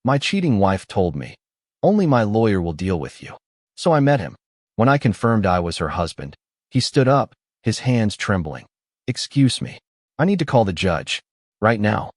My cheating wife told me. Only my lawyer will deal with you. So I met him. When I confirmed I was her husband, he stood up, his hands trembling. Excuse me. I need to call the judge. Right now.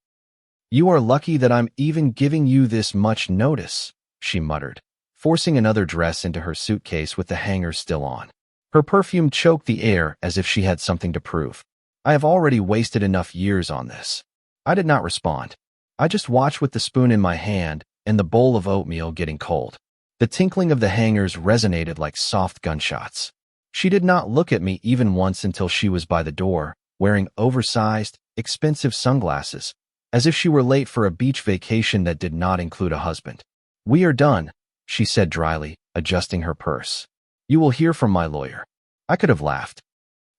You are lucky that I'm even giving you this much notice, she muttered, forcing another dress into her suitcase with the hanger still on. Her perfume choked the air as if she had something to prove. I have already wasted enough years on this. I did not respond. I just watched with the spoon in my hand and the bowl of oatmeal getting cold. The tinkling of the hangers resonated like soft gunshots. She did not look at me even once until she was by the door, wearing oversized, expensive sunglasses, as if she were late for a beach vacation that did not include a husband. We are done, she said dryly, adjusting her purse. You will hear from my lawyer. I could have laughed.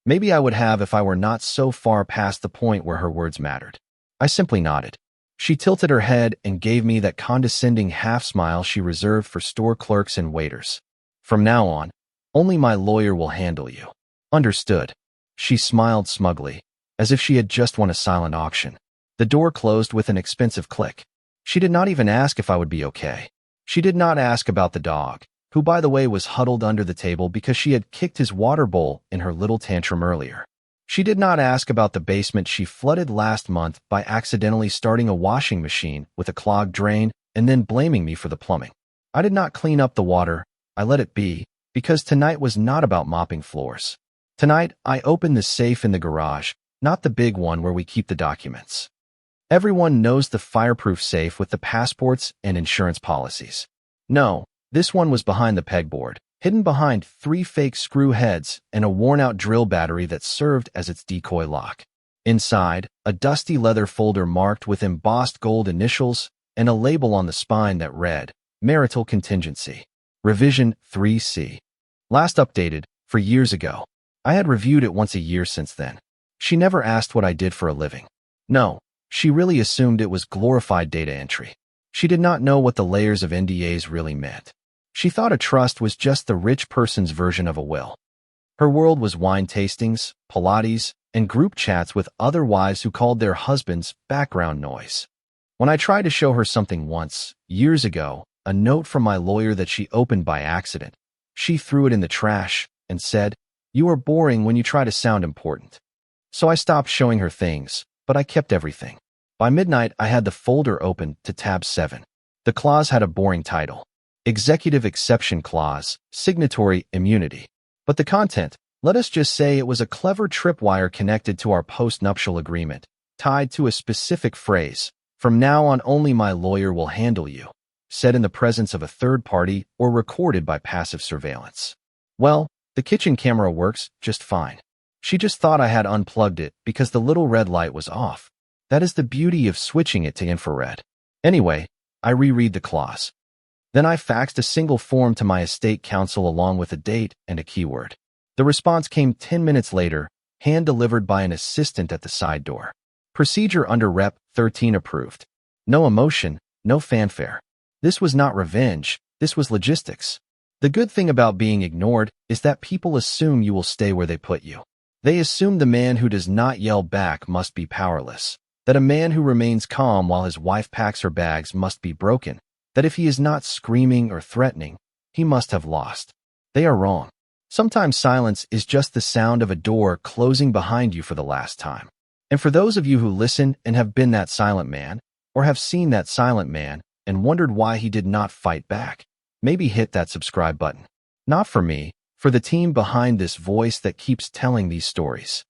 Maybe I would have if I were not so far past the point where her words mattered. I simply nodded. She tilted her head and gave me that condescending half-smile she reserved for store clerks and waiters. From now on, only my lawyer will handle you. Understood. She smiled smugly, as if she had just won a silent auction. The door closed with an expensive click. She did not even ask if I would be okay. She did not ask about the dog, who by the way was huddled under the table because she had kicked his water bowl in her little tantrum earlier. She did not ask about the basement she flooded last month by accidentally starting a washing machine with a clogged drain and then blaming me for the plumbing. I did not clean up the water. I let it be, because tonight was not about mopping floors. Tonight, I opened the safe in the garage, not the big one where we keep the documents. Everyone knows the fireproof safe with the passports and insurance policies. No, this one was behind the pegboard, hidden behind 3 fake screw heads and a worn-out drill battery that served as its decoy lock. Inside, a dusty leather folder marked with embossed gold initials and a label on the spine that read, Marital Contingency. Revision 3C. Last updated, for years ago. I had reviewed it once a year since then. She never asked what I did for a living. No, she really assumed it was glorified data entry. She did not know what the layers of NDAs really meant. She thought a trust was just the rich person's version of a will. Her world was wine tastings, Pilates, and group chats with other wives who called their husbands background noise. When I tried to show her something once, years ago, a note from my lawyer that she opened by accident, she threw it in the trash and said, "You are boring when you try to sound important." So I stopped showing her things, but I kept everything. By midnight, I had the folder open to tab 7. The clause had a boring title. Executive Exception Clause, Signatory Immunity. But the content, let us just say it was a clever tripwire connected to our post-nuptial agreement, tied to a specific phrase, "From now on only my lawyer will handle you," said in the presence of a third party or recorded by passive surveillance. Well, the kitchen camera works just fine. She just thought I had unplugged it because the little red light was off. That is the beauty of switching it to infrared. Anyway, I reread the clause. Then I faxed a single form to my estate counsel along with a date and a keyword. The response came 10 minutes later, hand-delivered by an assistant at the side door. Procedure under Rep. 13 approved. No emotion, no fanfare. This was not revenge, this was logistics. The good thing about being ignored is that people assume you will stay where they put you. They assume the man who does not yell back must be powerless, that a man who remains calm while his wife packs her bags must be broken, that if he is not screaming or threatening, he must have lost. They are wrong. Sometimes silence is just the sound of a door closing behind you for the last time. And for those of you who listen and have been that silent man, or have seen that silent man and wondered why he did not fight back, maybe hit that subscribe button. Not for me, for the team behind this voice that keeps telling these stories.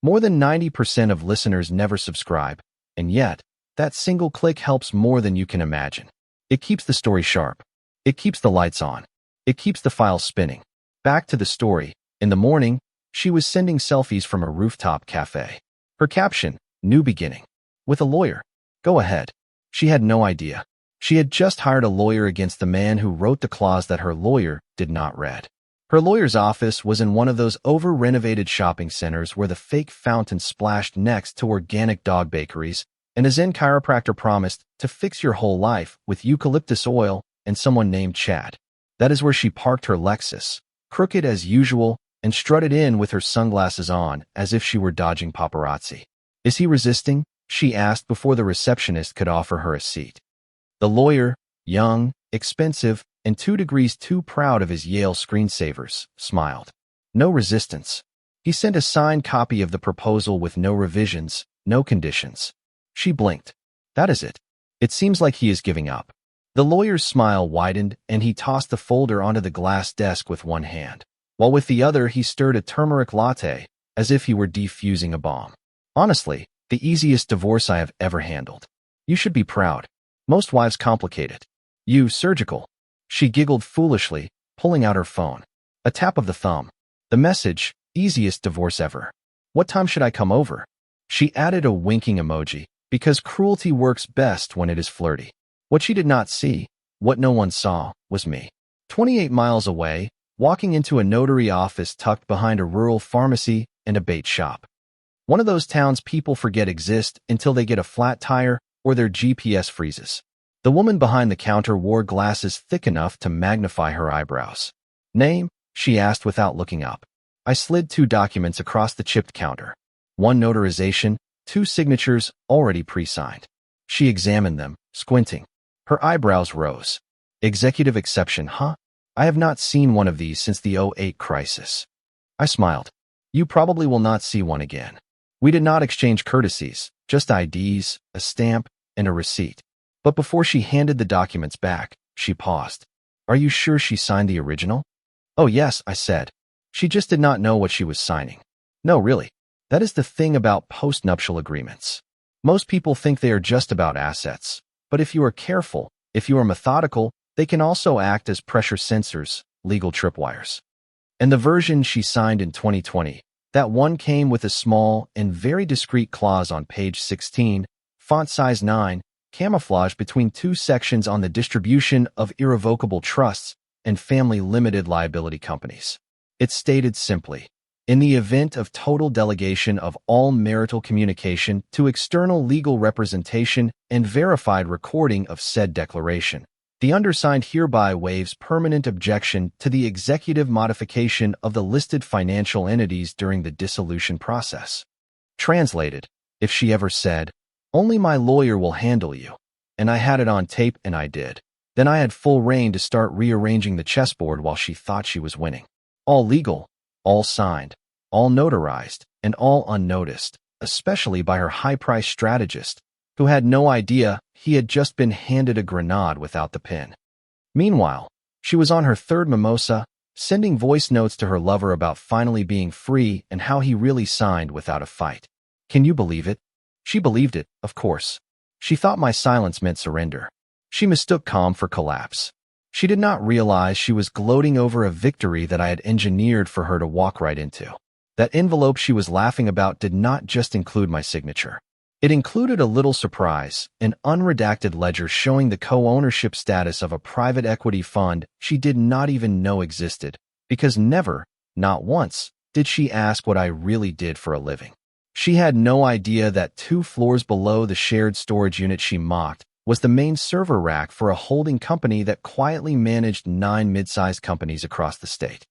More than 90% of listeners never subscribe, and yet, that single click helps more than you can imagine. It keeps the story sharp. It keeps the lights on. It keeps the file spinning. Back to the story. In the morning, she was sending selfies from a rooftop cafe. Her caption, "New beginning. With a lawyer. Go ahead." She had no idea. She had just hired a lawyer against the man who wrote the clause that her lawyer did not read. Her lawyer's office was in one of those over-renovated shopping centers where the fake fountain splashed next to organic dog bakeries, and a Zen chiropractor promised to fix your whole life with eucalyptus oil and someone named Chad. That is where she parked her Lexus, crooked as usual, and strutted in with her sunglasses on as if she were dodging paparazzi. "Is he resisting?" she asked before the receptionist could offer her a seat. The lawyer, young, expensive, and 2 degrees too proud of his Yale screensavers, smiled. No resistance. He sent a signed copy of the proposal with no revisions, no conditions. She blinked. That is it. It seems like he is giving up. The lawyer's smile widened, and he tossed the folder onto the glass desk with one hand, while with the other he stirred a turmeric latte, as if he were defusing a bomb. Honestly, the easiest divorce I have ever handled. You should be proud. Most wives complicate it. You, surgical. She giggled foolishly, pulling out her phone. A tap of the thumb. The message, easiest divorce ever. What time should I come over? She added a winking emoji, because cruelty works best when it is flirty. What she did not see, what no one saw, was me. 28 miles away, walking into a notary office tucked behind a rural pharmacy and a bait shop. One of those towns people forget exist until they get a flat tire or their GPS freezes. The woman behind the counter wore glasses thick enough to magnify her eyebrows. Name? She asked without looking up. I slid 2 documents across the chipped counter. 1 notarization, 2 signatures already pre-signed. She examined them, squinting. Her eyebrows rose. Executive exception, huh? I have not seen one of these since the '08 crisis. I smiled. You probably will not see one again. We did not exchange courtesies, just IDs, a stamp, and a receipt. But before she handed the documents back, she paused. Are you sure she signed the original? Oh yes, I said. She just did not know what she was signing. No, really. That is the thing about post-nuptial agreements. Most people think they are just about assets. But if you are careful, if you are methodical, they can also act as pressure sensors, legal tripwires. And the version she signed in 2020, that one came with a small and very discreet clause on page 16, font size 9, camouflaged between 2 sections on the distribution of irrevocable trusts and family limited liability companies. It stated simply, in the event of total delegation of all marital communication to external legal representation and verified recording of said declaration, the undersigned hereby waives permanent objection to the executive modification of the listed financial entities during the dissolution process. Translated, if she ever said, only my lawyer will handle you, and I had it on tape and I did, then I had full reign to start rearranging the chessboard while she thought she was winning. All legal, all signed, all notarized, and all unnoticed, especially by her high-priced strategist, who had no idea he had just been handed a grenade without the pin. Meanwhile, she was on her 3rd mimosa, sending voice notes to her lover about finally being free and how he really signed without a fight. Can you believe it? She believed it, of course. She thought my silence meant surrender. She mistook calm for collapse. She did not realize she was gloating over a victory that I had engineered for her to walk right into. That envelope she was laughing about did not just include my signature. It included a little surprise, an unredacted ledger showing the co-ownership status of a private equity fund she did not even know existed, because never, not once, did she ask what I really did for a living. She had no idea that 2 floors below the shared storage unit she mocked was the main server rack for a holding company that quietly managed 9 mid-sized companies across the state.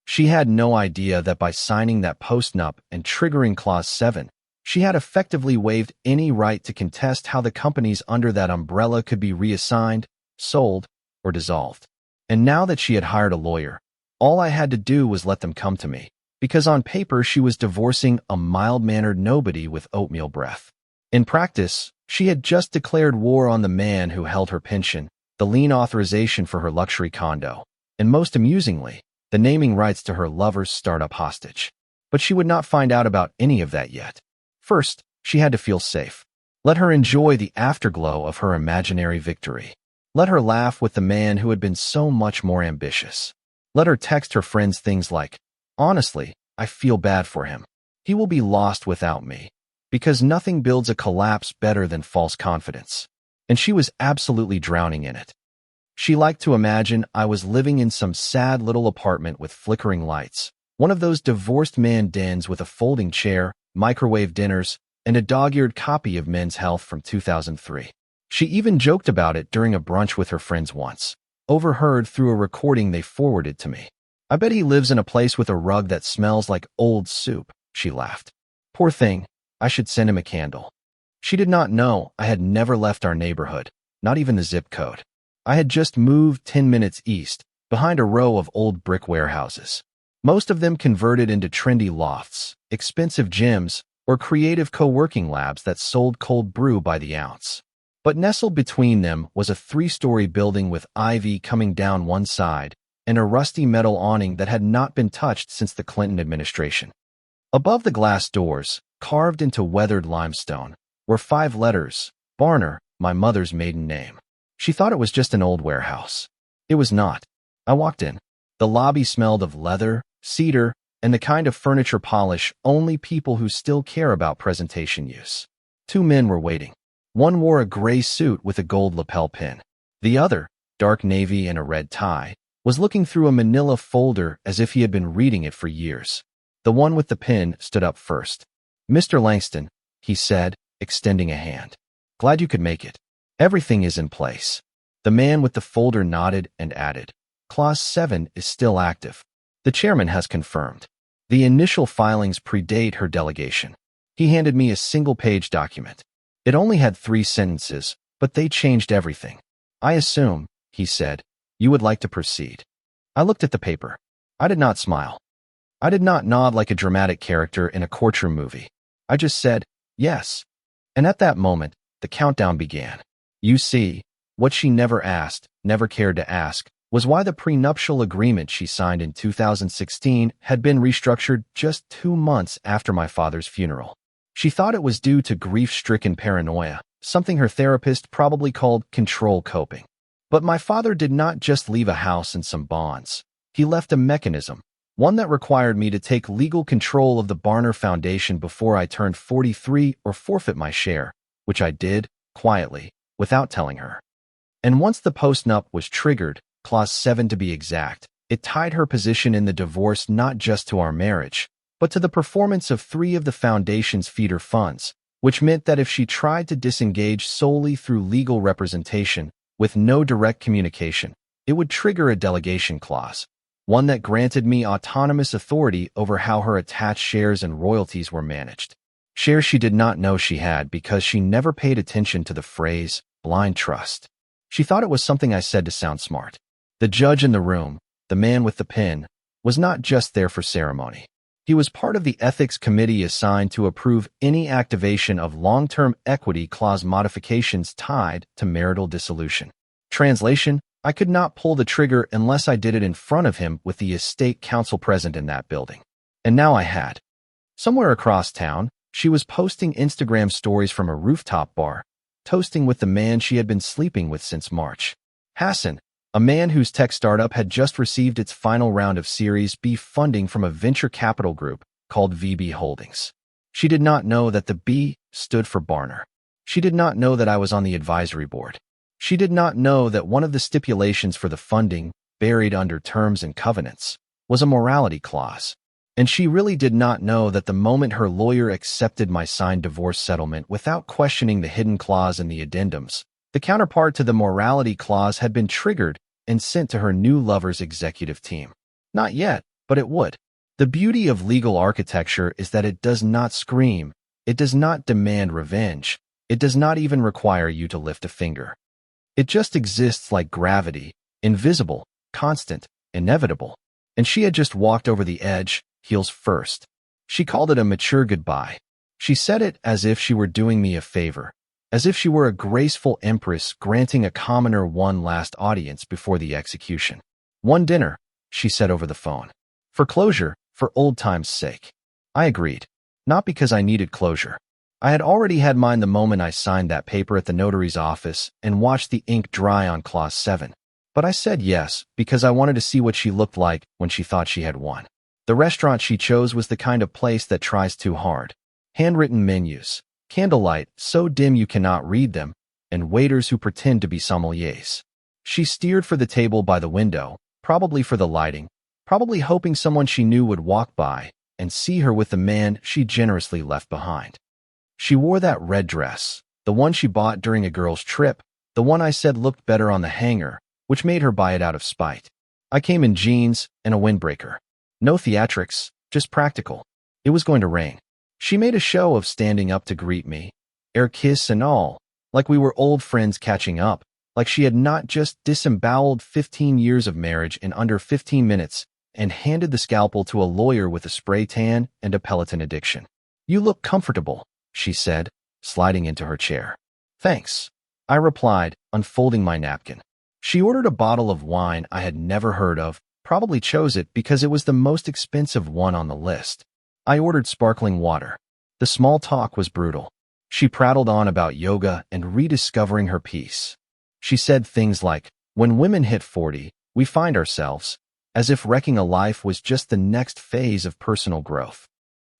She had no idea that by signing that post-nup and triggering Clause 7, she had effectively waived any right to contest how the companies under that umbrella could be reassigned, sold, or dissolved. And now that she had hired a lawyer, all I had to do was let them come to me, because on paper she was divorcing a mild-mannered nobody with oatmeal breath. In practice, she had just declared war on the man who held her pension, the lien authorization for her luxury condo, and most amusingly, the naming rights to her lover's startup hostage. But she would not find out about any of that yet. First, she had to feel safe. Let her enjoy the afterglow of her imaginary victory. Let her laugh with the man who had been so much more ambitious. Let her text her friends things like, honestly, I feel bad for him. He will be lost without me. Because nothing builds a collapse better than false confidence. And she was absolutely drowning in it. She liked to imagine I was living in some sad little apartment with flickering lights, one of those divorced man dens with a folding chair, microwave dinners, and a dog-eared copy of Men's Health from 2003. She even joked about it during a brunch with her friends once, overheard through a recording they forwarded to me. I bet he lives in a place with a rug that smells like old soup, she laughed. Poor thing, I should send him a candle. She did not know I had never left our neighborhood, not even the zip code. I had just moved 10 minutes east, behind a row of old brick warehouses. Most of them converted into trendy lofts, expensive gyms, or creative co-working labs that sold cold brew by the ounce. But nestled between them was a 3-story building with ivy coming down one side and a rusty metal awning that had not been touched since the Clinton administration. Above the glass doors, carved into weathered limestone, were 5 letters, Barner, my mother's maiden name. She thought it was just an old warehouse. It was not. I walked in. The lobby smelled of leather, cedar, and the kind of furniture polish only people who still care about presentation use. 2 men were waiting. One wore a gray suit with a gold lapel pin. The other, dark navy and a red tie, was looking through a manila folder as if he had been reading it for years. The one with the pin stood up first. "Mr. Langston," he said, extending a hand. "Glad you could make it. Everything is in place." The man with the folder nodded and added, "Clause 7 is still active. The chairman has confirmed. The initial filings predate her delegation." He handed me a single-page document. It only had 3 sentences, but they changed everything. "I assume," he said, "you would like to proceed." I looked at the paper. I did not smile. I did not nod like a dramatic character in a courtroom movie. I just said, "Yes." And at that moment, the countdown began. You see, what she never asked, never cared to ask, was why the prenuptial agreement she signed in 2016 had been restructured just 2 months after my father's funeral. She thought it was due to grief-stricken paranoia, something her therapist probably called control coping. But my father did not just leave a house and some bonds. He left a mechanism, one that required me to take legal control of the Barner Foundation before I turned 43 or forfeit my share, which I did, quietly, without telling her. And once the postnup was triggered, Clause 7 to be exact, it tied her position in the divorce not just to our marriage, but to the performance of 3 of the Foundation's feeder funds, which meant that if she tried to disengage solely through legal representation, with no direct communication, it would trigger a delegation clause, one that granted me autonomous authority over how her attached shares and royalties were managed. Shares she did not know she had because she never paid attention to the phrase, blind trust. She thought it was something I said to sound smart. The judge in the room, the man with the pen, was not just there for ceremony. He was part of the ethics committee assigned to approve any activation of long-term equity clause modifications tied to marital dissolution. Translation, I could not pull the trigger unless I did it in front of him with the estate council present in that building. And now I had. Somewhere across town, she was posting Instagram stories from a rooftop bar, toasting with the man she had been sleeping with since March. Hassan, a man whose tech startup had just received its final round of Series B funding from a venture capital group called VB Holdings. She did not know that the B stood for Barner. She did not know that I was on the advisory board. She did not know that one of the stipulations for the funding, buried under terms and covenants, was a morality clause. And she really did not know that the moment her lawyer accepted my signed divorce settlement without questioning the hidden clause in the addendums, the counterpart to the morality clause had been triggered and sent to her new lover's executive team. Not yet, but it would. The beauty of legal architecture is that it does not scream, it does not demand revenge, it does not even require you to lift a finger. It just exists like gravity, invisible, constant, inevitable. And she had just walked over the edge, heels first. She called it a mature goodbye. She said it as if she were doing me a favor, as if she were a graceful empress granting a commoner one last audience before the execution. "One dinner," she said over the phone. "For closure, for old time's sake." I agreed. Not because I needed closure. I had already had mine the moment I signed that paper at the notary's office and watched the ink dry on Clause 7. But I said yes because I wanted to see what she looked like when she thought she had won. The restaurant she chose was the kind of place that tries too hard. Handwritten menus, candlelight so dim you cannot read them, and waiters who pretend to be sommeliers. She steered for the table by the window, probably for the lighting, probably hoping someone she knew would walk by and see her with the man she generously left behind. She wore that red dress, the one she bought during a girl's trip, the one I said looked better on the hanger, which made her buy it out of spite. I came in jeans and a windbreaker. No theatrics, just practical. It was going to rain. She made a show of standing up to greet me, air kiss and all, like we were old friends catching up, like she had not just disemboweled 15 years of marriage in under 15 minutes and handed the scalpel to a lawyer with a spray tan and a Peloton addiction. "You look comfortable," she said, sliding into her chair. "Thanks," I replied, unfolding my napkin. She ordered a bottle of wine I had never heard of, probably chose it because it was the most expensive one on the list. I ordered sparkling water. The small talk was brutal. She prattled on about yoga and rediscovering her peace. She said things like, "When women hit 40, we find ourselves," as if wrecking a life was just the next phase of personal growth.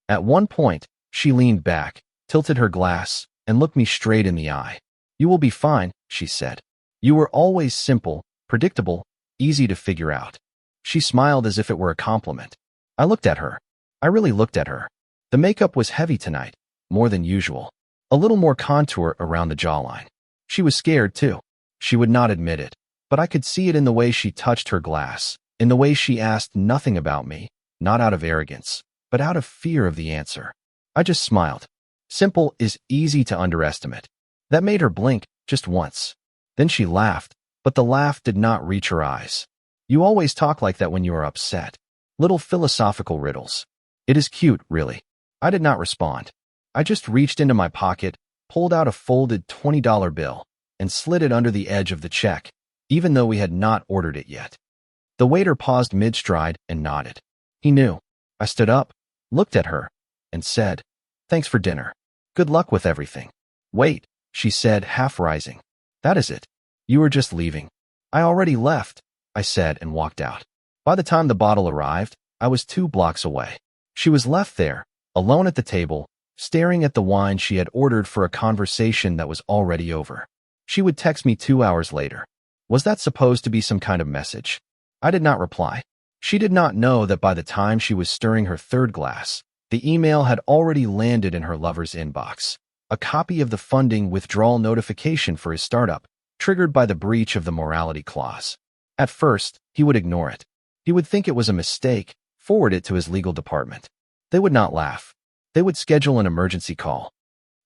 At one point, she leaned back, tilted her glass, and looked me straight in the eye. "You will be fine," she said. "You were always simple, predictable, easy to figure out." She smiled as if it were a compliment. I looked at her. I really looked at her. The makeup was heavy tonight, more than usual. A little more contour around the jawline. She was scared, too. She would not admit it, but I could see it in the way she touched her glass, in the way she asked nothing about me, not out of arrogance, but out of fear of the answer. I just smiled. Simple is easy to underestimate. That made her blink just once. Then she laughed, but the laugh did not reach her eyes. "You always talk like that when you are upset. Little philosophical riddles." "It is cute, really." I did not respond. I just reached into my pocket, pulled out a folded $20 bill, and slid it under the edge of the check, even though we had not ordered it yet. The waiter paused mid-stride and nodded. He knew. I stood up, looked at her, and said, "Thanks for dinner. Good luck with everything." "Wait," she said, half rising. "That is it. You were just leaving." "I already left," I said and walked out. By the time the bottle arrived, I was 2 blocks away. She was left there, alone at the table, staring at the wine she had ordered for a conversation that was already over. She would text me 2 hours later. Was that supposed to be some kind of message? I did not reply. She did not know that by the time she was stirring her 3rd glass, the email had already landed in her lover's inbox. A copy of the funding withdrawal notification for his startup, triggered by the breach of the morality clause. At first, he would ignore it. He would think it was a mistake, forward it to his legal department. They would not laugh. They would schedule an emergency call.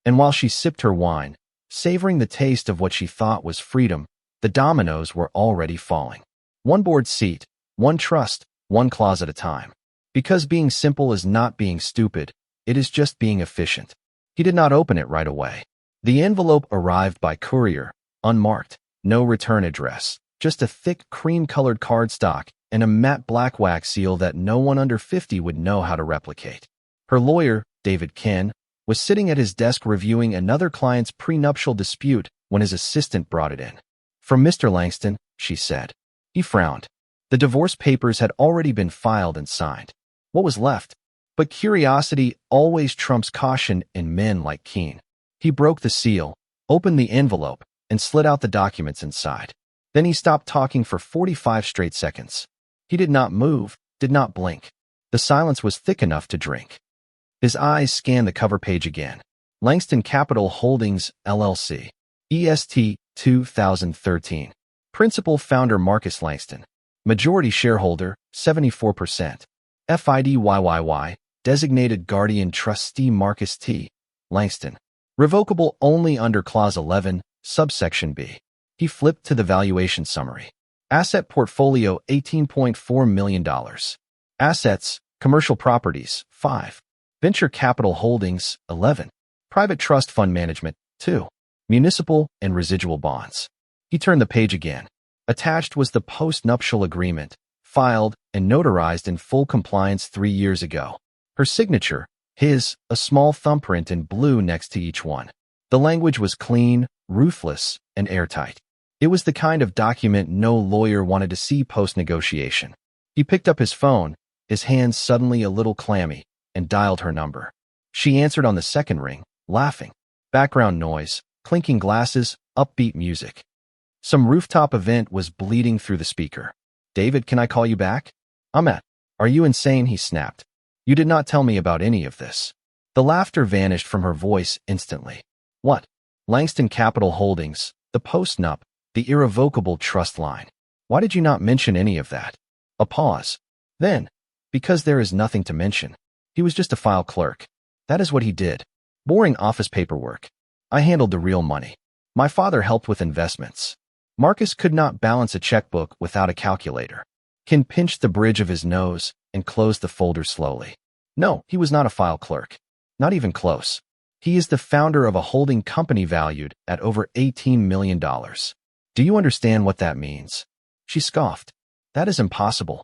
And while she sipped her wine, savoring the taste of what she thought was freedom, the dominoes were already falling. One board seat, one trust, one clause at a time. Because being simple is not being stupid, it is just being efficient. He did not open it right away. The envelope arrived by courier, unmarked, no return address, just a thick cream-colored cardstock and a matte black wax seal that no one under 50 would know how to replicate. Her lawyer, David Ken, was sitting at his desk reviewing another client's prenuptial dispute when his assistant brought it in. "From Mr. Langston," she said. He frowned. The divorce papers had already been filed and signed. What was left? But curiosity always trumps caution in men like Keen. He broke the seal, opened the envelope, and slid out the documents inside. Then he stopped talking for 45 straight seconds. He did not move, did not blink. The silence was thick enough to drink. His eyes scanned the cover page again. Langston Capital Holdings, LLC. EST 2013. Principal founder Marcus Langston. Majority shareholder, 74%. FIDYYY. Designated guardian trustee Marcus T. Langston. Revocable only under Clause 11, subsection B. He flipped to the valuation summary. Asset portfolio $18.4 million. Assets, commercial properties, 5. Venture capital holdings, 11. Private trust fund management, 2. Municipal and residual bonds. He turned the page again. Attached was the post-nuptial agreement, filed and notarized in full compliance 3 years ago. Her signature, his, a small thumbprint in blue next to each one. The language was clean, ruthless, and airtight. It was the kind of document no lawyer wanted to see post-negotiation. He picked up his phone, his hands suddenly a little clammy, and dialed her number. She answered on the second ring, laughing. Background noise, clinking glasses, upbeat music. Some rooftop event was bleeding through the speaker. "David, can I call you back?" "I'm at." "Are you insane?" he snapped. "You did not tell me about any of this." The laughter vanished from her voice instantly. "What?" "Langston Capital Holdings, the post-nup, the irrevocable trust line. Why did you not mention any of that?" A pause. Then, "Because there is nothing to mention. He was just a file clerk. That is what he did. Boring office paperwork. I handled the real money. My father helped with investments." Marcus could not balance a checkbook without a calculator. Ken pinched the bridge of his nose and closed the folder slowly. No, he was not a file clerk. Not even close. He is the founder of a holding company valued at over $18 million. Do you understand what that means? She scoffed. That is impossible.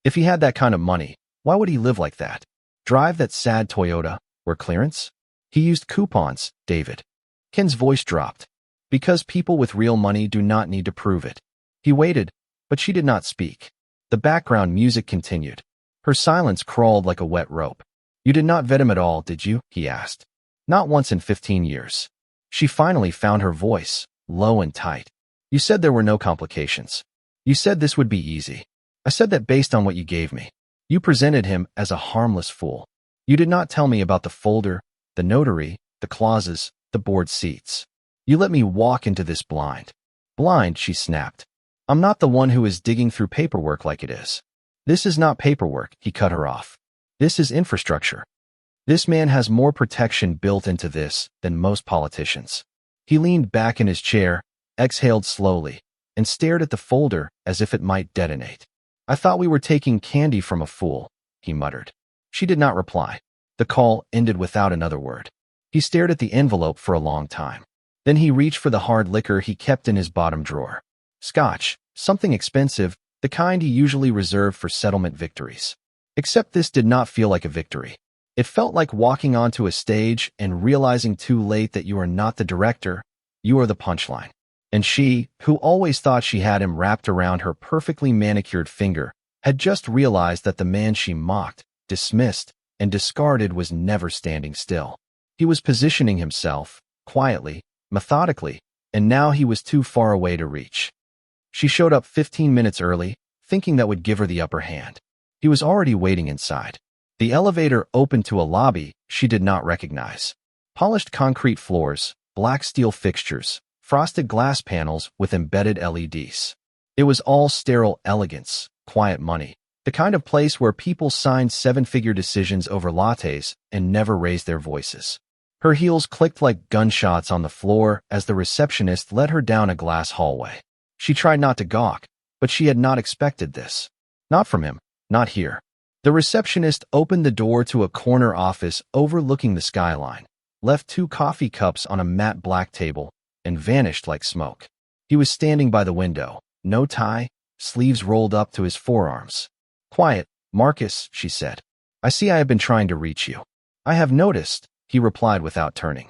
If he had that kind of money, why would he live like that? Drive that sad Toyota, or clearance? He used coupons, David. Ken's voice dropped. Because people with real money do not need to prove it. He waited, but she did not speak. The background music continued. Her silence crawled like a wet rope. You did not vet him at all, did you? He asked. Not once in 15 years. She finally found her voice, low and tight. You said there were no complications. You said this would be easy. I said that based on what you gave me. You presented him as a harmless fool. You did not tell me about the folder, the notary, the clauses, the board seats. You let me walk into this blind. Blind, she snapped. I'm not the one who is digging through paperwork like it is. This is not paperwork, he cut her off. This is infrastructure. This man has more protection built into this than most politicians. He leaned back in his chair, exhaled slowly, and stared at the folder as if it might detonate. I thought we were taking candy from a fool, he muttered. She did not reply. The call ended without another word. He stared at the envelope for a long time. Then he reached for the hard liquor he kept in his bottom drawer. Scotch, something expensive, the kind he usually reserved for settlement victories. Except this did not feel like a victory. It felt like walking onto a stage and realizing too late that you are not the director, you are the punchline. And she, who always thought she had him wrapped around her perfectly manicured finger, had just realized that the man she mocked, dismissed, and discarded was never standing still. He was positioning himself, quietly, methodically, and now he was too far away to reach. She showed up 15 minutes early, thinking that would give her the upper hand. He was already waiting inside. The elevator opened to a lobby she did not recognize. Polished concrete floors, black steel fixtures, frosted glass panels with embedded LEDs. It was all sterile elegance, quiet money, the kind of place where people signed seven-figure decisions over lattes and never raised their voices. Her heels clicked like gunshots on the floor as the receptionist led her down a glass hallway. She tried not to gawk, but she had not expected this. Not from him, not here. The receptionist opened the door to a corner office overlooking the skyline, left 2 coffee cups on a matte black table, and vanished like smoke. He was standing by the window, no tie, sleeves rolled up to his forearms. Quiet, Marcus, she said. I see I have been trying to reach you. I have noticed, he replied without turning.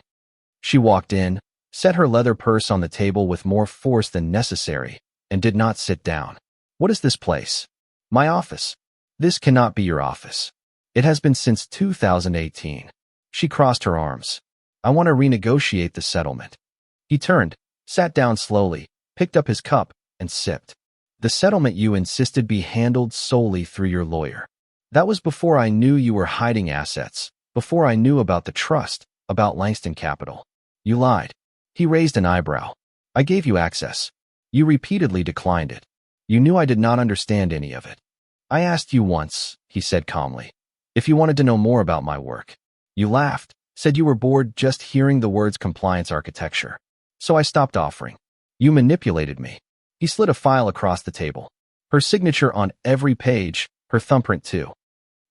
She walked in, set her leather purse on the table with more force than necessary, and did not sit down. What is this place? My office. This cannot be your office. It has been since 2018. She crossed her arms. I want to renegotiate the settlement. He turned, sat down slowly, picked up his cup, and sipped. The settlement you insisted be handled solely through your lawyer. That was before I knew you were hiding assets, before I knew about the trust, about Langston Capital. You lied. He raised an eyebrow. I gave you access. You repeatedly declined it. You knew I did not understand any of it. I asked you once, he said calmly, if you wanted to know more about my work. You laughed, said you were bored just hearing the words compliance architecture. So I stopped offering. You manipulated me. He slid a file across the table. Her signature on every page, her thumbprint too.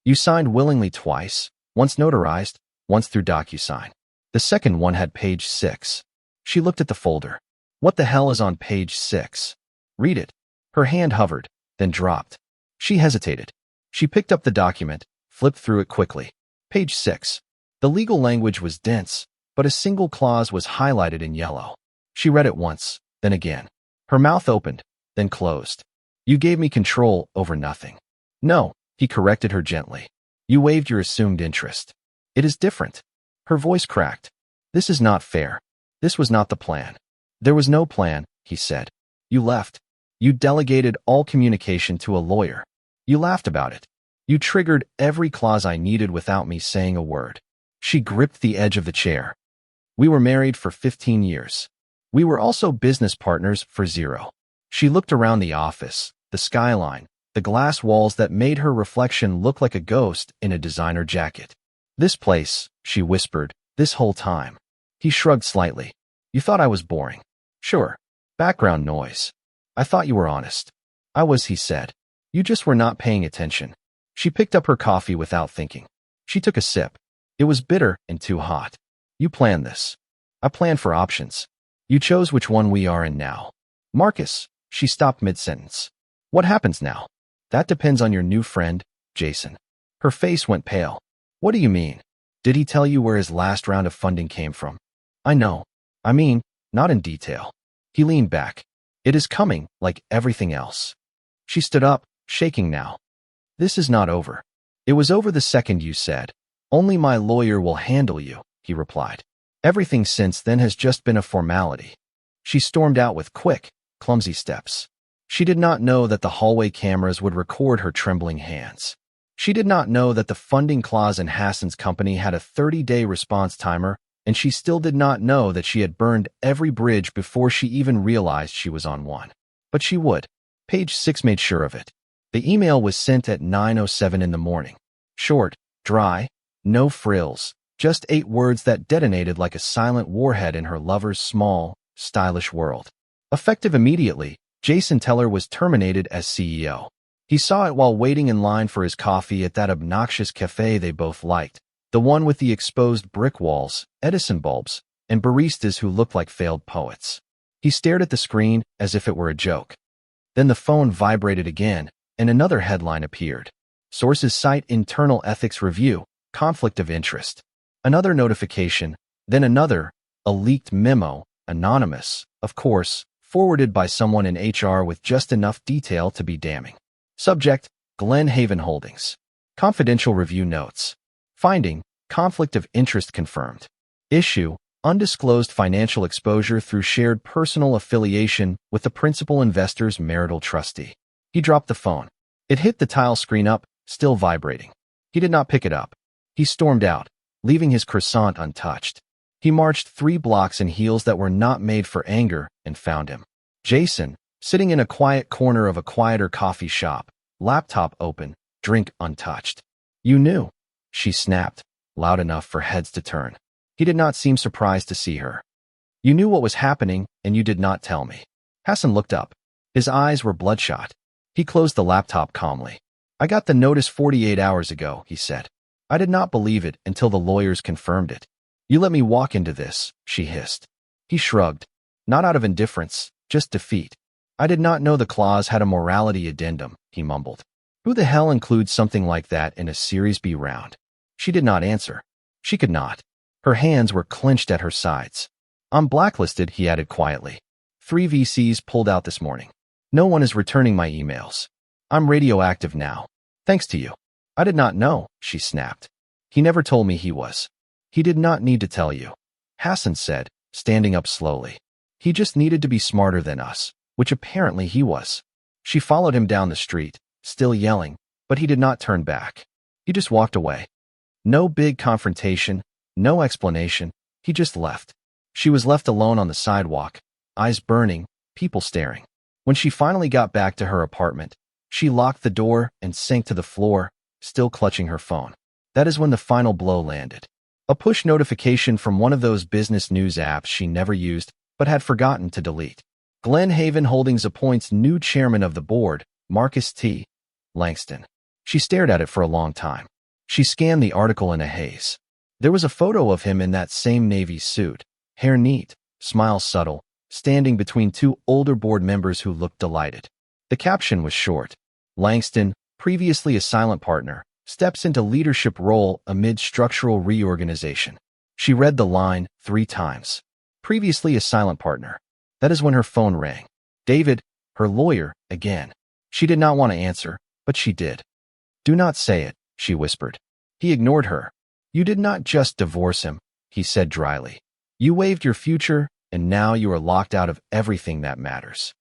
You signed willingly twice, once notarized, once through DocuSign. The second one had page 6. She looked at the folder. What the hell is on page 6? Read it. Her hand hovered, then dropped. She hesitated. She picked up the document, flipped through it quickly. Page 6. The legal language was dense, but a single clause was highlighted in yellow. She read it once, then again. Her mouth opened, then closed. You gave me control over nothing. No, he corrected her gently. You waived your assumed interest. It is different. Her voice cracked. This is not fair. This was not the plan. There was no plan, he said. You left. You delegated all communication to a lawyer. You laughed about it. You triggered every clause I needed without me saying a word. She gripped the edge of the chair. We were married for 15 years. We were also business partners for 0. She looked around the office, the skyline, the glass walls that made her reflection look like a ghost in a designer jacket. This place, she whispered, this whole time. He shrugged slightly. You thought I was boring. Sure. Background noise. I thought you were honest. I was, he said. You just were not paying attention. She picked up her coffee without thinking. She took a sip. It was bitter and too hot. You planned this. I planned for options. You chose which one we are in now. Marcus, she stopped mid-sentence. What happens now? That depends on your new friend, Jason. Her face went pale. What do you mean? Did he tell you where his last round of funding came from? I know. I mean, not in detail. He leaned back. It is coming, like everything else. She stood up, shaking now. This is not over. It was over the second you said, only my lawyer will handle you, he replied. Everything since then has just been a formality. She stormed out with quick, clumsy steps. She did not know that the hallway cameras would record her trembling hands. She did not know that the funding clause in Hassan's company had a 30-day response timer, and she still did not know that she had burned every bridge before she even realized she was on one. But she would. Page 6 made sure of it. The email was sent at 9:07 in the morning. Short, dry, no frills, just 8 words that detonated like a silent warhead in her lover's small, stylish world. Effective immediately, Jason Teller was terminated as CEO. He saw it while waiting in line for his coffee at that obnoxious cafe they both liked, the one with the exposed brick walls, Edison bulbs, and baristas who looked like failed poets. He stared at the screen as if it were a joke. Then the phone vibrated again, and another headline appeared. Sources cite internal ethics review, conflict of interest. Another notification, then another, a leaked memo, anonymous, of course, forwarded by someone in HR with just enough detail to be damning. Subject, Glen Haven Holdings. Confidential review notes. Finding, conflict of interest confirmed. Issue, undisclosed financial exposure through shared personal affiliation with the principal investor's marital trustee. He dropped the phone. It hit the tile screen up, still vibrating. He did not pick it up. He stormed out, leaving his croissant untouched. He marched 3 blocks in heels that were not made for anger and found him. Jason, sitting in a quiet corner of a quieter coffee shop, laptop open, drink untouched. You knew, she snapped, loud enough for heads to turn. He did not seem surprised to see her. You knew what was happening, and you did not tell me. Hassan looked up. His eyes were bloodshot. He closed the laptop calmly. I got the notice 48 hours ago, he said. I did not believe it until the lawyers confirmed it. You let me walk into this, she hissed. He shrugged. Not out of indifference, just defeat. I did not know the clause had a morality addendum, he mumbled. Who the hell includes something like that in a Series B round? She did not answer. She could not. Her hands were clenched at her sides. I'm blacklisted, he added quietly. 3 VCs pulled out this morning. No one is returning my emails. I'm radioactive now. Thanks to you. I did not know, she snapped. He never told me he was. He did not need to tell you. Hassan said, standing up slowly. He just needed to be smarter than us, which apparently he was. She followed him down the street, still yelling, but he did not turn back. He just walked away. No big confrontation, no explanation, he just left. She was left alone on the sidewalk, eyes burning, people staring. When she finally got back to her apartment, she locked the door and sank to the floor, still clutching her phone. That is when the final blow landed. A push notification from one of those business news apps she never used, but had forgotten to delete. Glen Haven Holdings appoints new chairman of the board, Marcus T. Langston. She stared at it for a long time. She scanned the article in a haze. There was a photo of him in that same navy suit, hair neat, smile subtle, standing between 2 older board members who looked delighted. The caption was short. Langston, previously a silent partner, steps into leadership role amid structural reorganization. She read the line 3 times. Previously a silent partner. That is when her phone rang. David, her lawyer, again. She did not want to answer, but she did. Do not say it, she whispered. He ignored her. You did not just divorce him, he said dryly. You waived your future, and now you are locked out of everything that matters.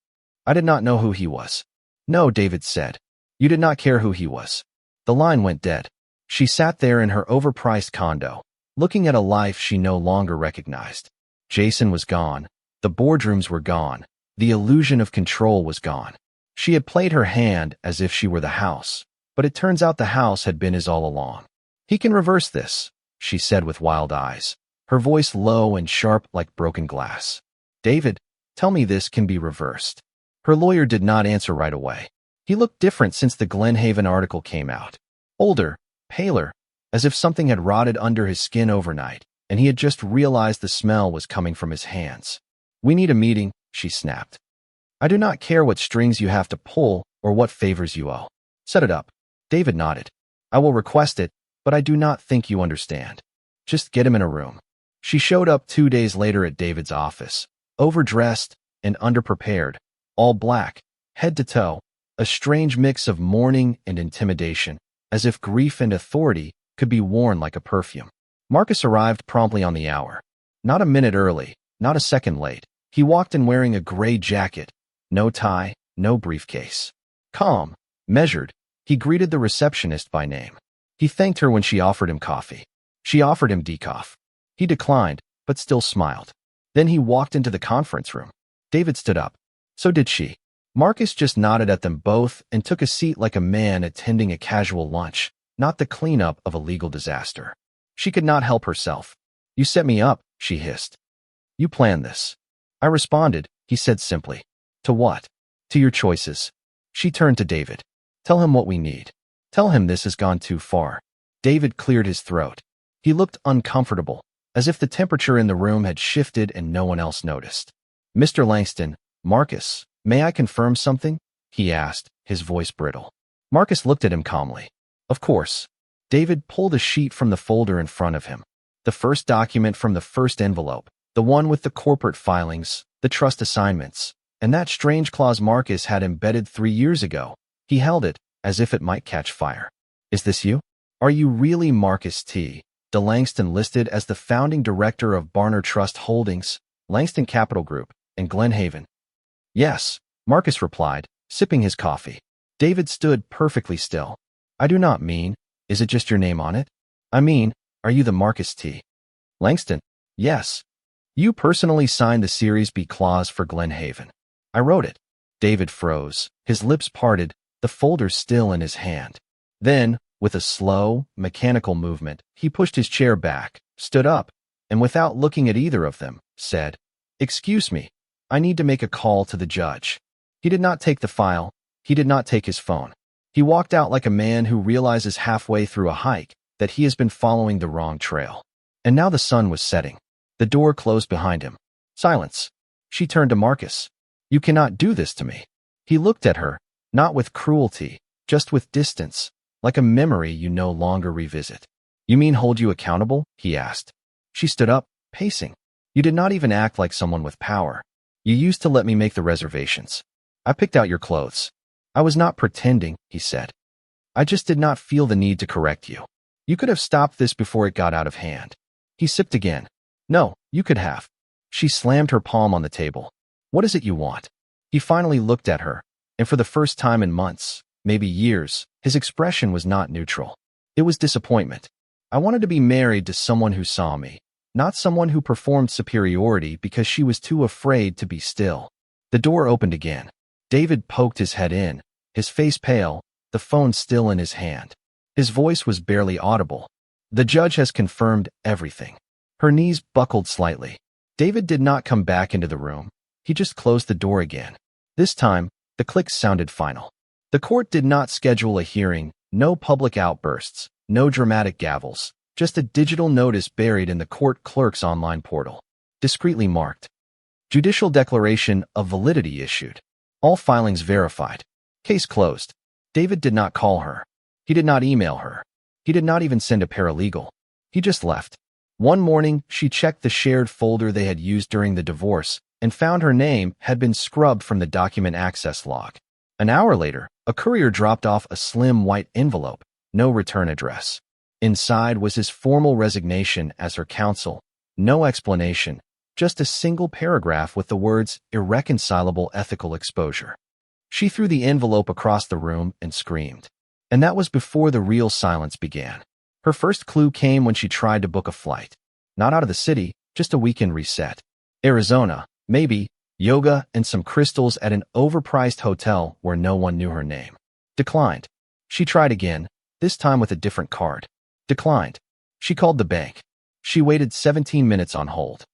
I did not know who he was. No, David said. You did not care who he was. The line went dead. She sat there in her overpriced condo, looking at a life she no longer recognized. Jason was gone. The boardrooms were gone. The illusion of control was gone. She had played her hand as if she were the house, but it turns out the house had been his all along. He can reverse this, she said with wild eyes, her voice low and sharp like broken glass. David, Tell me this can be reversed. Her lawyer did not answer right away. He looked different since the Glenhaven article came out. Older, paler, as if something had rotted under his skin overnight, and he had just realized the smell was coming from his hands. We need a meeting, she snapped. I do not care what strings you have to pull or what favors you owe. Set it up. David nodded. I will request it, but I do not think you understand. Just get him in a room. She showed up 2 days later at David's office, overdressed and underprepared, all black, head to toe, a strange mix of mourning and intimidation, as if grief and authority could be worn like a perfume. Marcus arrived promptly on the hour. Not a minute early, not a second late. He walked in wearing a gray jacket, no tie, no briefcase. Calm, measured, he greeted the receptionist by name. He thanked her when she offered him coffee. She offered him decaf. He declined, but still smiled. Then he walked into the conference room. David stood up. So did she. Marcus just nodded at them both and took a seat like a man attending a casual lunch, not the cleanup of a legal disaster. She could not help herself. You set me up, she hissed. You planned this. I responded, he said simply. To what? To your choices. She turned to David. Tell him what we need. Tell him this has gone too far. David cleared his throat. He looked uncomfortable, as if the temperature in the room had shifted and no one else noticed. Mr. Langston, Marcus, may I confirm something? He asked, his voice brittle. Marcus looked at him calmly. Of course. David pulled a sheet from the folder in front of him. The first document from the first envelope, the one with the corporate filings, the trust assignments, and that strange clause Marcus had embedded 3 years ago. He held it, as if it might catch fire. Is this you? Are you really Marcus T. de Langston, listed as the founding director of Barner Trust Holdings, Langston Capital Group, in Glenhaven? Yes, Marcus replied, sipping his coffee. David stood perfectly still. I do not mean, is it just your name on it? I mean, are you the Marcus T. Langston? Yes. You personally signed the Series B clause for Glenhaven. I wrote it. David froze, his lips parted, the folder still in his hand. Then, with a slow, mechanical movement, he pushed his chair back, stood up, and without looking at either of them, said, Excuse me, I need to make a call to the judge. He did not take the file. He did not take his phone. He walked out like a man who realizes halfway through a hike that he has been following the wrong trail. And now the sun was setting. The door closed behind him. Silence. She turned to Marcus. You cannot do this to me. He looked at her, not with cruelty, just with distance, like a memory you no longer revisit. You mean hold you accountable? He asked. She stood up, pacing. You did not even act like someone with power. You used to let me make the reservations. I picked out your clothes. I was not pretending, he said. I just did not feel the need to correct you. You could have stopped this before it got out of hand. He sipped again. No, you could have. She slammed her palm on the table. What is it you want? He finally looked at her, and for the first time in months, maybe years, his expression was not neutral. It was disappointment. I wanted to be married to someone who saw me, not someone who performed superiority because she was too afraid to be still. The door opened again. David poked his head in, his face pale, the phone still in his hand. His voice was barely audible. The judge has confirmed everything. Her knees buckled slightly. David did not come back into the room. He just closed the door again. This time, the clicks sounded final. The court did not schedule a hearing, no public outbursts, no dramatic gavels, just a digital notice buried in the court clerk's online portal. Discreetly marked. Judicial declaration of validity issued. All filings verified. Case closed. David did not call her. He did not email her. He did not even send a paralegal. He just left. One morning, she checked the shared folder they had used during the divorce and found her name had been scrubbed from the document access log. An hour later, a courier dropped off a slim white envelope, no return address. Inside was his formal resignation as her counsel, no explanation, just a single paragraph with the words, irreconcilable ethical exposure. She threw the envelope across the room and screamed. And that was before the real silence began. Her first clue came when she tried to book a flight. Not out of the city, just a weekend reset. Arizona, maybe, yoga and some crystals at an overpriced hotel where no one knew her name. Declined. She tried again, this time with a different card. Declined. She called the bank. She waited 17 minutes on hold.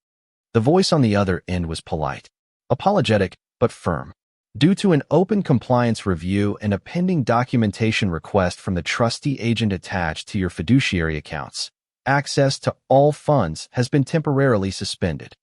The voice on the other end was polite. apologetic but firm. Due to an open compliance review and a pending documentation request from the trustee agent attached to your fiduciary accounts, access to all funds has been temporarily suspended.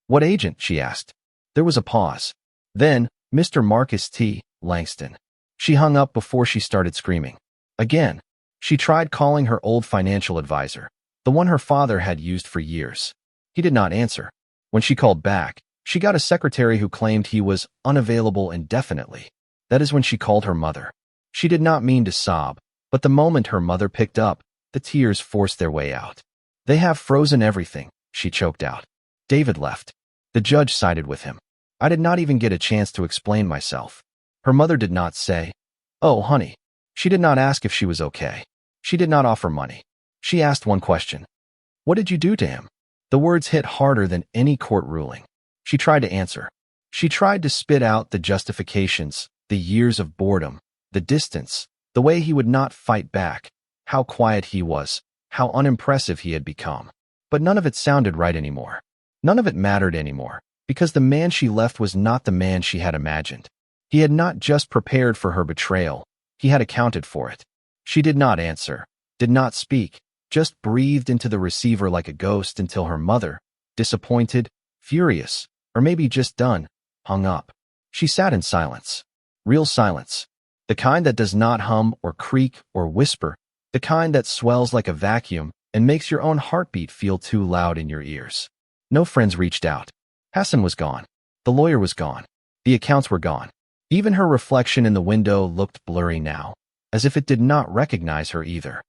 What agent? She asked. There was a pause. Then, Mr. Marcus T. Langston. She hung up before she started screaming. Again, she tried calling her old financial advisor, the one her father had used for years. He did not answer. When she called back, she got a secretary who claimed he was unavailable indefinitely. That is when she called her mother. She did not mean to sob, but the moment her mother picked up, the tears forced their way out. They have frozen everything, she choked out. David left. The judge sided with him. I did not even get a chance to explain myself. Her mother did not say, "Oh, honey." She did not ask if she was okay. She did not offer money. She asked one question. What did you do to him? The words hit harder than any court ruling. She tried to answer. She tried to spit out the justifications, the years of boredom, the distance, the way he would not fight back, how quiet he was, how unimpressive he had become. But none of it sounded right anymore. None of it mattered anymore, because the man she left was not the man she had imagined. He had not just prepared for her betrayal, he had accounted for it. She did not answer, did not speak, just breathed into the receiver like a ghost until her mother, disappointed, furious, or maybe just done, hung up. She sat in silence. Real silence. The kind that does not hum or creak or whisper, the kind that swells like a vacuum and makes your own heartbeat feel too loud in your ears. No friends reached out. Hassan was gone. The lawyer was gone. The accounts were gone. Even her reflection in the window looked blurry now, as if it did not recognize her either.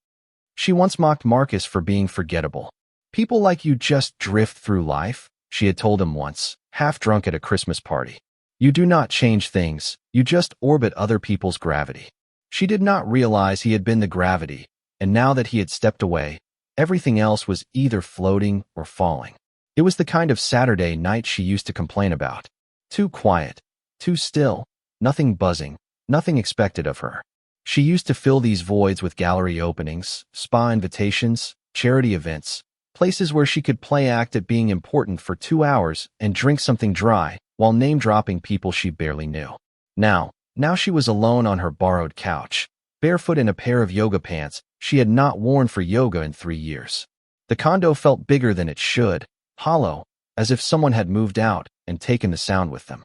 She once mocked Marcus for being forgettable. People like you just drift through life, she had told him once, half drunk at a Christmas party. You do not change things, you just orbit other people's gravity. She did not realize he had been the gravity, and now that he had stepped away, everything else was either floating or falling. It was the kind of Saturday night she used to complain about. Too quiet, too still, nothing buzzing, nothing expected of her. She used to fill these voids with gallery openings, spa invitations, charity events, places where she could play act at being important for 2 hours and drink something dry while name-dropping people she barely knew. Now she was alone on her borrowed couch, barefoot in a pair of yoga pants she had not worn for yoga in 3 years. The condo felt bigger than it should, hollow, as if someone had moved out and taken the sound with them.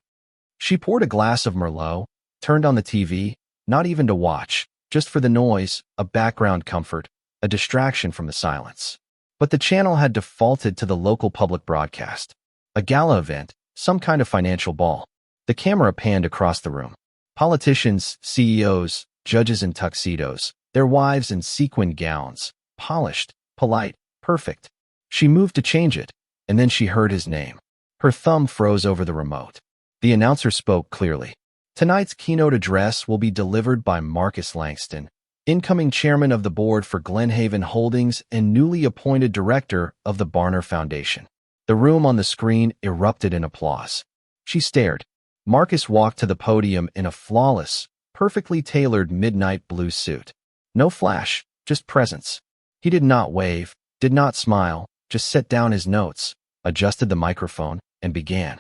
She poured a glass of Merlot, turned on the TV, not even to watch, just for the noise, a background comfort, a distraction from the silence. But the channel had defaulted to the local public broadcast. A gala event, some kind of financial ball. The camera panned across the room. Politicians, CEOs, judges in tuxedos, their wives in sequin gowns, polished, polite, perfect. She moved to change it, and then she heard his name. Her thumb froze over the remote. The announcer spoke clearly. Tonight's keynote address will be delivered by Marcus Langston, incoming chairman of the board for Glenhaven Holdings and newly appointed director of the Barner Foundation. The room on the screen erupted in applause. She stared. Marcus walked to the podium in a flawless, perfectly tailored midnight blue suit. No flash, just presence. He did not wave, did not smile, just set down his notes, adjusted the microphone, and began.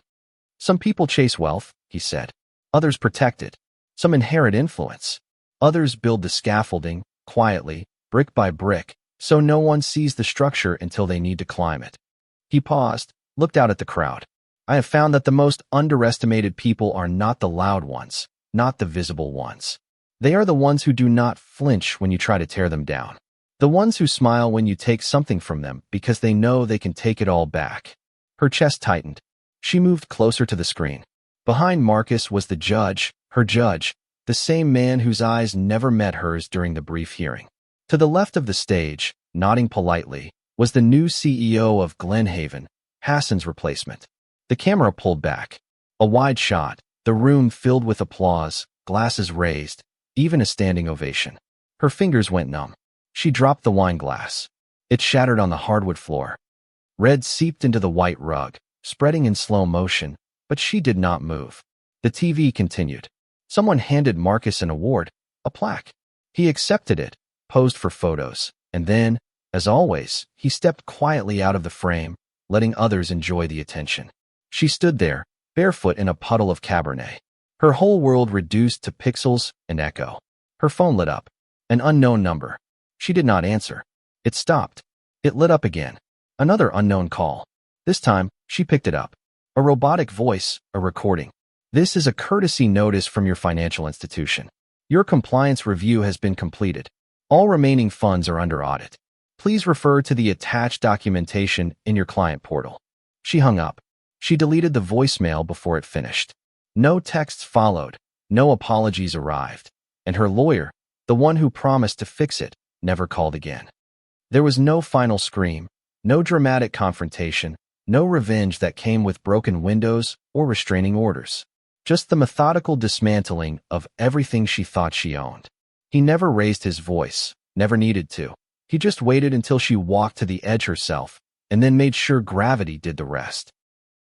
Some people chase wealth, he said. Others protect it. Some inherit influence. Others build the scaffolding, quietly, brick by brick, so no one sees the structure until they need to climb it. He paused, looked out at the crowd. I have found that the most underestimated people are not the loud ones, not the visible ones. They are the ones who do not flinch when you try to tear them down. The ones who smile when you take something from them because they know they can take it all back. Her chest tightened. She moved closer to the screen. Behind Marcus was the judge, her judge, the same man whose eyes never met hers during the brief hearing. To the left of the stage, nodding politely, was the new CEO of Glenhaven, Hassan's replacement. The camera pulled back. A wide shot, the room filled with applause, glasses raised, even a standing ovation. Her fingers went numb. She dropped the wine glass. It shattered on the hardwood floor. Red seeped into the white rug, spreading in slow motion, but she did not move. The TV continued. Someone handed Marcus an award, a plaque. He accepted it, posed for photos, and then, as always, he stepped quietly out of the frame, letting others enjoy the attention. She stood there, barefoot in a puddle of Cabernet. Her whole world reduced to pixels and echo. Her phone lit up. An unknown number. She did not answer. It stopped. It lit up again. Another unknown call. This time, she picked it up. A robotic voice, a recording. This is a courtesy notice from your financial institution. Your compliance review has been completed. All remaining funds are under audit. Please refer to the attached documentation in your client portal. She hung up. She deleted the voicemail before it finished. No texts followed. No apologies arrived. And her lawyer, the one who promised to fix it, never called again. There was no final scream, no dramatic confrontation, no revenge that came with broken windows or restraining orders. Just the methodical dismantling of everything she thought she owned. He never raised his voice, never needed to. He just waited until she walked to the edge herself, and then made sure gravity did the rest.